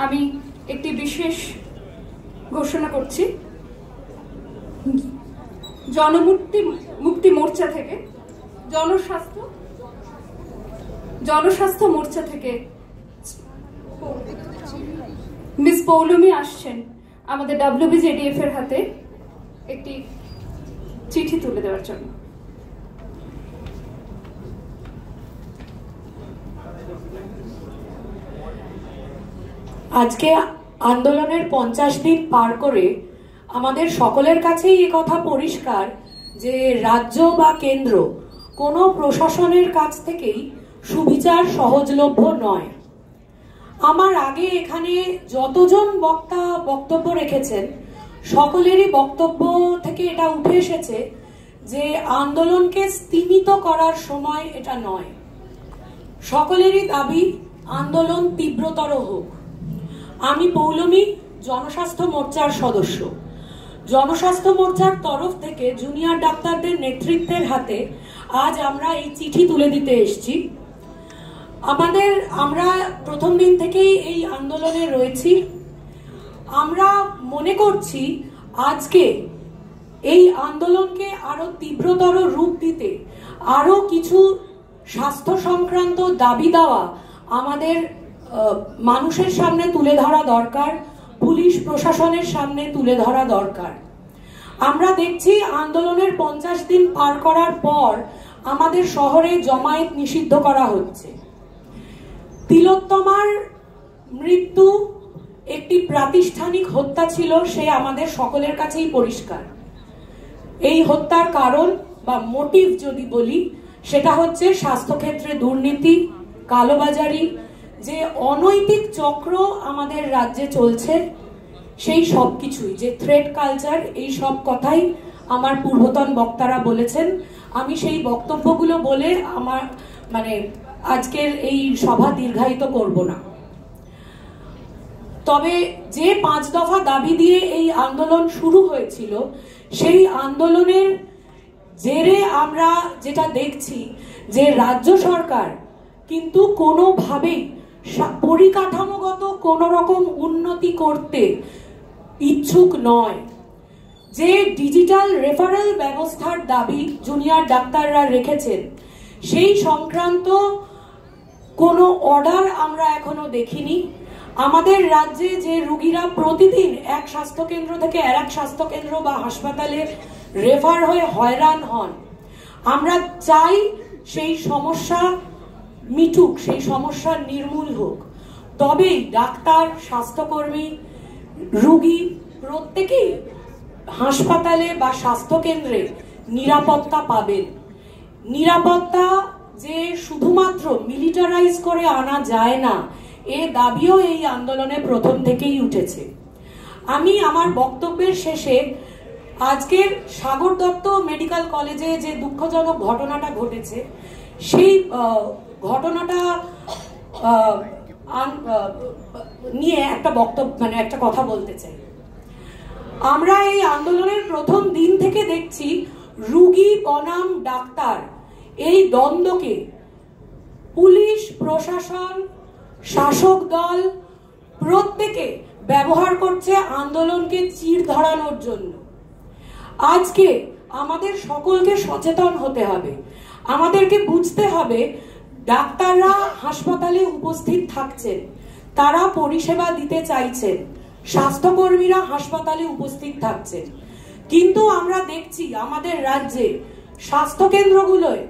আমি একটি বিশেষ ঘোষণা করছি। জনমুক্তি মোর্চা থেকে জনস্বাস্থ্য মোর্চা থেকে মিস পৌলমী আসছেন আমাদের WBJDF এর হাতে একটি চিঠি তুলে দেওয়ার জন্য। আজকে আন্দোলনের 50 দিন পার করে আমাদের সকলের কাছেই এ কথা পরিষ্কার যে রাজ্য বা কেন্দ্র কোনো প্রশাসনের কাছ থেকেই সুবিচার সহজলভ্য নয়। আমার আগে এখানে যতজন বক্তব্য রেখেছেন সকলেরই বক্তব্য থেকে এটা উঠে এসেছে যে আন্দোলনকে স্তীমিত করার সময় এটা নয়। সকলেরই দাবি আন্দোলন তীব্রতর হোক। আমি পৌলমী জনস্বাস্থ্য মোর্চার সদস্য। জনস্বাস্থ্য মোর্চার তরফ থেকে জুনিয়র ডাক্তারদের নেতৃত্বের হাতে আজ আমরা এই চিঠি তুলে দিতে এসেছি। আমরা প্রথম দিন থেকেই এই আন্দোলনে রয়েছি। আমরা মনে করছি আজকে এই আন্দোলনকে আরো তীব্রতর রূপ দিতে আরো কিছু স্বাস্থ্য সংক্রান্ত দাবি দেওয়া আমাদের মানুষের সামনে তুলে ধরা দরকার, পুলিশ প্রশাসনের সামনে তুলে ধরা দরকার। আমরা দেখছি আন্দোলনের 50 দিন পার করার পর আমাদের শহরে জমায়েত নিষিদ্ধ করা হচ্ছে। তিলোত্তমার মৃত্যু একটি প্রাতিষ্ঠানিক হত্যা ছিল, সে আমাদের সকলের কাছেই পরিষ্কার। এই হত্যার কারণ বা মোটিভ যদি বলি সেটা হচ্ছে স্বাস্থ্যক্ষেত্রে দুর্নীতি, কালোবাজারি, যে অনৈতিক চক্র আমাদের রাজ্যে চলছে সেই সব কিছুই, যে থ্রেট কালচার, এই সব কথাই আমার পূর্বতন বক্তারা বলেছেন। আমি সেই বক্তব্যগুলো বলে আমার আজকের এই সভা দীর্ঘায়িত করব না। তবে যে 5 দফা দাবি দিয়ে এই আন্দোলন শুরু হয়েছিল সেই আন্দোলনের জেরে আমরা যেটা দেখছি যে রাজ্য সরকার কিন্তু কোনোভাবেই পরিকাঠামোগত কোন রকম উন্নতি করতে ইচ্ছুক নয়। যে ডিজিটাল রেফারেল ব্যবস্থার দাবি জুনিয়র ডাক্তাররা রেখেছেন সেই সংক্রান্ত কোনো অর্ডার আমরা এখনো দেখিনি। আমাদের রাজ্যে যে রোগীরা প্রতিদিন এক স্বাস্থ্যকেন্দ্র থেকে আরেক স্বাস্থ্যকেন্দ্র বা হাসপাতালে রেফার হয়ে হয়রান হন, আমরা চাই সেই সমস্যা মিটুক, সেই সমস্যা নির্মূল হোক। তবেই ডাক্তার, স্বাস্থ্যকর্মী, রোগী প্রত্যেকেই হাসপাতালে বা স্বাস্থ্যকেন্দ্রে নিরাপত্তা পাবেন। নিরাপত্তা যে শুধুমাত্র মিলিটারাইজ করে আনা যায় না, এ দাবিও এই আন্দোলনে প্রথম থেকেই উঠেছে। আমি আমার বক্তব্যের শেষে আজকের সাগর দত্ত মেডিকেল কলেজে যে দুঃখজনক ঘটনাটা ঘটেছে সেই ঘটনাটা নিয়ে একটা একটা কথা বলতে চাই। আমরা এই আন্দোলনের প্রথম দিন থেকে দেখছি রোগী বনাম ডাক্তার এই দ্বন্দ্বকে পুলিশ প্রশাসন, শাসক দল প্রত্যেকে ব্যবহার করছে আন্দোলনকে চির ধরানোর জন্য। আজকে আমাদের সকলকে সচেতন হতে হবে। আমাদেরকে বুঝতে হবে ডাক্তাররা হাসপাতালে উপস্থিত থাকছেন, তারা পরিষেবা দিতে চাইছেন, স্বাস্থ্যকর্মীরা হাসপাতালে উপস্থিত থাকছেন, কিন্তু আমরা দেখছি আমাদের রাজ্যে স্বাস্থ্যকেন্দ্রগুলোয়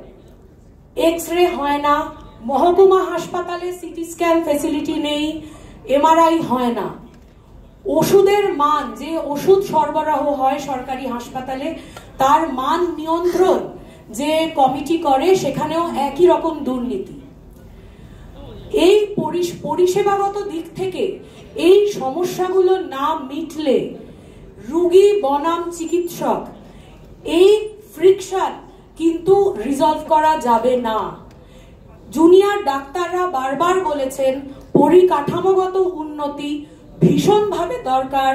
এক্স-রে হয় না, মহকুমা হাসপাতালে সিটি স্ক্যান ফেসিলিটি নেই, MRI হয় না। ওষুধের মান, যে ওষুধ সরবরাহ হয় সরকারি হাসপাতালে তার মান নিয়ন্ত্রণ যে কমিটি করে সেখানেও একই রকম দুর্নীতি। এই পরিষেবাগত দিক থেকে এই সমস্যাগুলো না মিটলে রোগী বনাম চিকিৎসক এই ফ্রিকশন কিন্তু রিজলভ করা যাবে না। জুনিয়র ডাক্তাররা বারবার বলেছেন পরিকাঠামোগত উন্নতি ভীষণভাবে দরকার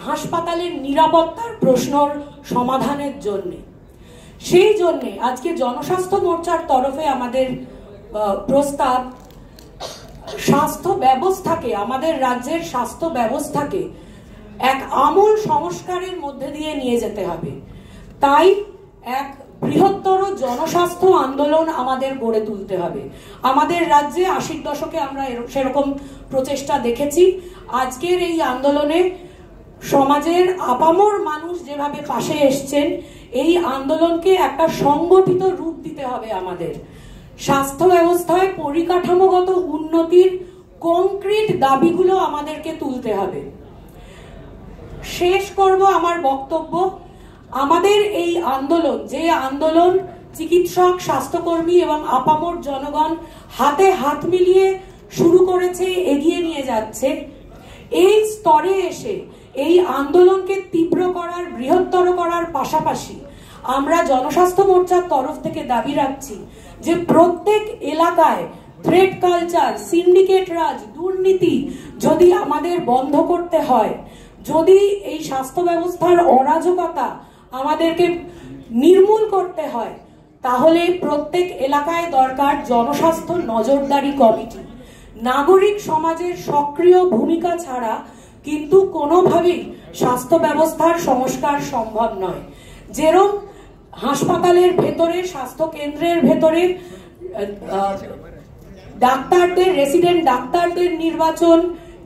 হাসপাতালের নিরাপত্তার প্রশ্নর সমাধানের জন্য। সেই জন্য আজকে জনস্বাস্থ্য মোর্চার তরফে আমাদের প্রস্তাব স্বাস্থ্য ব্যবস্থা ব্যবস্থাকে, আমাদের রাজ্যের স্বাস্থ্য ব্যবস্থাকে এক আমূল সংস্কারের মধ্যে দিয়ে নিয়ে যেতে হবে। তাই এক বৃহত্তর জনস্বাস্থ্য আন্দোলন আমাদের গড়ে তুলতে হবে। আমাদের রাজ্যে 80-র দশকে আমরা সেরকম প্রচেষ্টা দেখেছি। আজকের এই আন্দোলনে সমাজের আপামর মানুষ যেভাবে পাশে এসছেন, এই আন্দোলনকে একটা সংগঠিত রূপ দিতে হবে। আমাদের স্বাস্থ্য ব্যবস্থায় পরিকাঠামোগত উন্নতির কংক্রিট দাবিগুলো আমাদেরকে তুলতে হবে। শেষ করব আমার বক্তব্য, আমাদের এই আন্দোলন, যে আন্দোলন চিকিৎসক, স্বাস্থ্যকর্মী এবং আপামর জনগণ হাতে হাত মিলিয়ে শুরু করেছে, এগিয়ে নিয়ে যাচ্ছে, এই স্তরে এসে এই আন্দোলনকে তীব্র করার, বৃহত্তর করার পাশাপাশি আমরা জনস্বাস্থ্য মোর্চার তরফ থেকে দাবি রাখছি যে প্রত্যেক এলাকায় থ্রেট কালচার, সিন্ডিকেট রাজ, দুর্নীতি যদি আমাদের বন্ধ করতে হয়, যদি এই স্বাস্থ্য ব্যবস্থার অরাজকতা আমাদেরকে নির্মূল করতে হয়, তাহলে প্রত্যেক এলাকায় দরকার জনস্বাস্থ্য নজরদারি কমিটি। নাগরিক সমাজের সক্রিয় ভূমিকা ছাড়া কিন্তু কোনোভাবেই স্বাস্থ্য ব্যবস্থার সংস্কার সম্ভব নয়। যেরকম হাসপাতালের ভেতরে, স্বাস্থ্য কেন্দ্রের ভেতরে ডাক্তারদের, রেসিডেন্ট ডাক্তারদের নির্বাচন,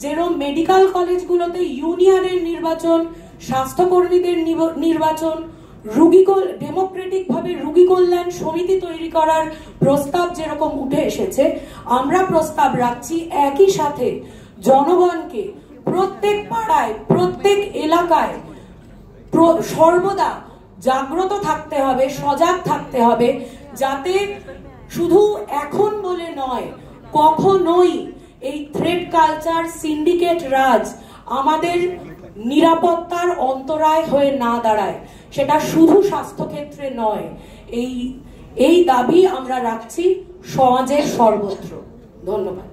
যেরকম মেডিকেল কলেজগুলোতে ইউনিয়নের নির্বাচন, স্বাস্থ্যকর্মীদের নির্বাচন, ডেমোক্রেটিক ভাবে রোগী কল্যাণ সমিতি তৈরি করার প্রস্তাব যেরকম উঠে এসেছে, আমরা প্রস্তাব রাখছি একই সাথে জনগণকে প্রত্যেক পাড়ায়, প্রত্যেক এলাকায় সর্বদা জাগ্রত থাকতে হবে, সজাগ থাকতে হবে, যাতে শুধু এখন বলে নয়, কখনোই এই থ্রেট কালচার, সিন্ডিকেট রাজ আমাদের নিরাপত্তার অন্তরায় হয়ে না দাঁড়ায়। সেটা শুধু স্বাস্থ্যক্ষেত্রে নয়, এই দাবি আমরা রাখছি সমাজের সর্বত্র। ধন্যবাদ।